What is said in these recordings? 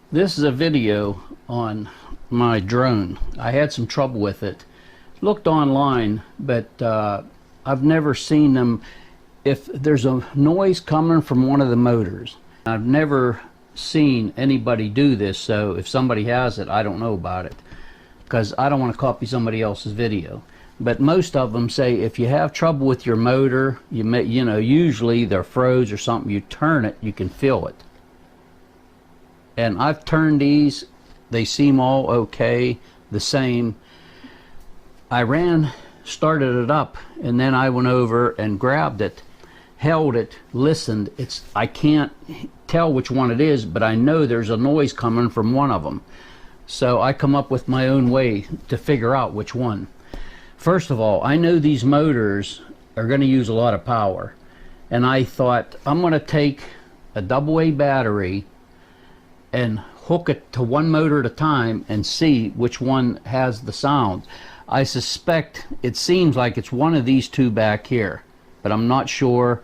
This is a video on my drone. I had some trouble with it. Looked online, but I've never seen them. If there's a noise coming from one of the motors, I've never seen anybody do this, so if somebody has it, I don't know about it, because I don't want to copy somebody else's video. But most of them say if you have trouble with your motor, usually they're froze or something, you turn it, you can feel it. And I've turned these, they seem all okay, the same. I started it up, and then I went over and grabbed it, held it, listened. I can't tell which one it is, but I know there's a noise coming from one of them. So I come up with my own way to figure out which one. First of all, I know these motors are going to use a lot of power, and I thought I'm going to take a AA battery and hook it to one motor at a time and see which one has the sound. I suspect it seems like it's one of these two back here, but I'm not sure.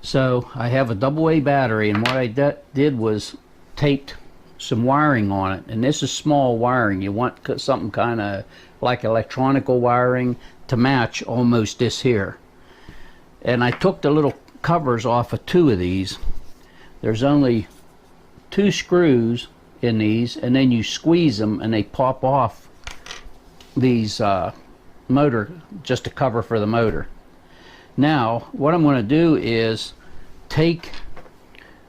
So I have a AA battery, and what I did was taped some wiring on it, and this is small wiring. You want something kind of like electronical wiring to match almost this here. And I took the little covers off of two of these. There's only two screws in these, and then you squeeze them and they pop off these motor, just a cover for the motor. Now what I'm going to do is take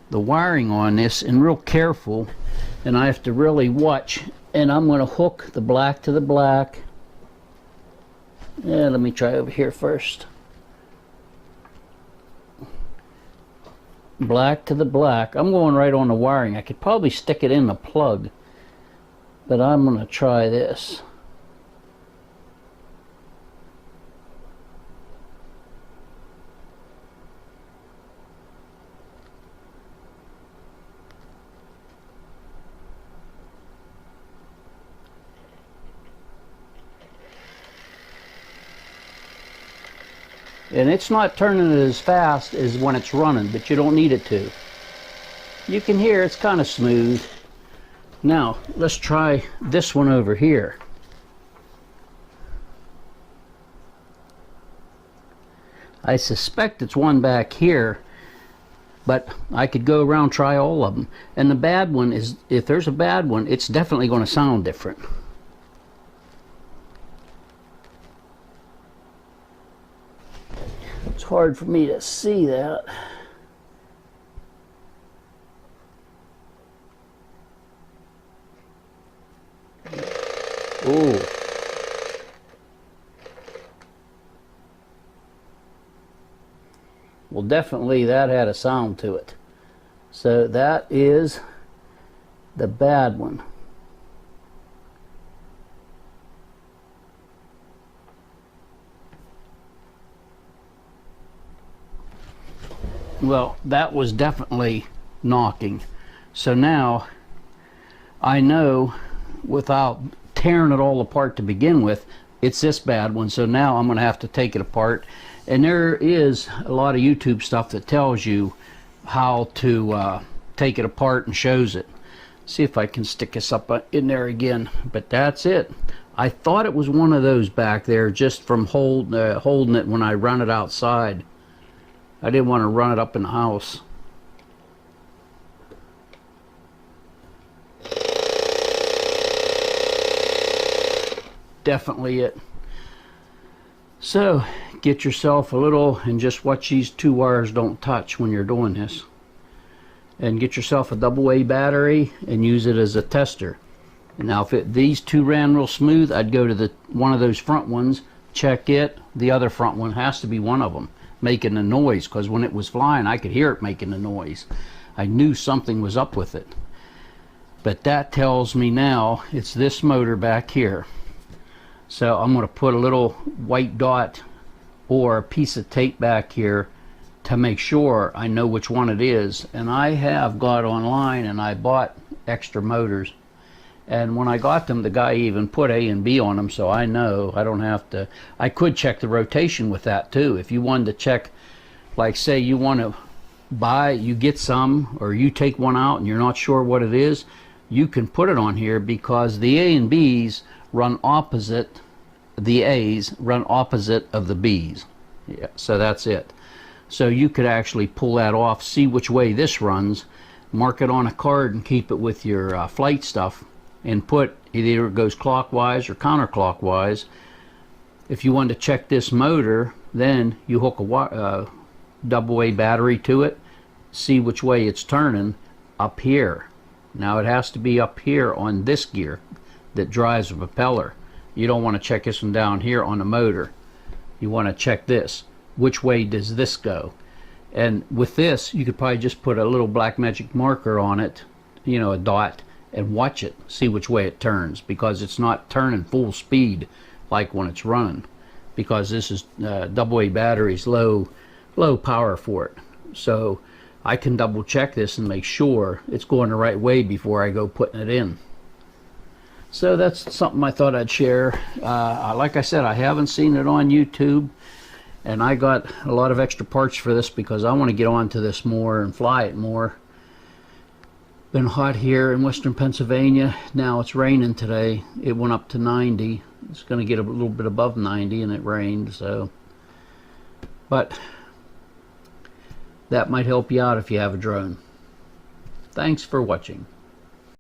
the wiring on this and real careful, and I have to really watch, and I'm going to hook the black to the black. Let me try over here first. Black to the black. I'm going right on the wiring. I could probably stick it in the plug, but I'm going to try this. And it's not turning it as fast as when it's running, but you don't need it to. You can hear it's kind of smooth. Now let's try this one over here. I suspect it's one back here, but I could go around, try all of them. And the bad one is, if there's a bad one, it's definitely going to sound different. It's hard for me to see that. Ooh. Well, definitely that had a sound to it. So that is the bad one. Well, that was definitely knocking. So now I know, without tearing it all apart to begin with, it's this bad one. So now I'm going to have to take it apart. And there is a lot of YouTube stuff that tells you how to take it apart and shows it. See if I can stick this up in there again. But that's it. I thought it was one of those back there just from holding it when I run it outside. I didn't want to run it up in the house. Definitely it. So get yourself a little, and just watch these two wires don't touch when you're doing this. And get yourself a AA battery and use it as a tester. And now if these two ran real smooth, I'd go to one of those front ones, check it. The other front one has to be one of them making the noise, because when it was flying I could hear it making the noise. I knew something was up with it. But that tells me now it's this motor back here. So I'm going to put a little white dot or a piece of tape back here to make sure I know which one it is. And I have got online and I bought extra motors, and when I got them, the guy even put A and B on them, so I know I don't have to. I could check the rotation with that too. If you wanted to check, like say you want to buy, you get some, or you take one out and you're not sure what it is, you can put it on here because the A and B's run opposite, the A's run opposite of the B's. Yeah, so that's it. So you could actually pull that off, see which way this runs, mark it on a card and keep it with your flight stuff, and put either it goes clockwise or counterclockwise. If you want to check this motor, then you hook a double A battery to it, see which way it's turning up here. Now it has to be up here on this gear that drives the propeller. You don't want to check this one down here on the motor. You want to check this. Which way does this go? And with this, you could probably just put a little black magic marker on it, you know, a dot, and watch it, see which way it turns, because it's not turning full speed like when it's running, because this is double A batteries, low power for it. So I can double check this and make sure it's going the right way before I go putting it in. So that's something I thought I'd share. Like I said, I haven't seen it on YouTube, and I got a lot of extra parts for this because I want to get onto this more and fly it more. Been hot here in western Pennsylvania. Now it's raining today. It went up to 90. It's going to get a little bit above 90, and it rained. So, but that might help you out if you have a drone. Thanks for watching.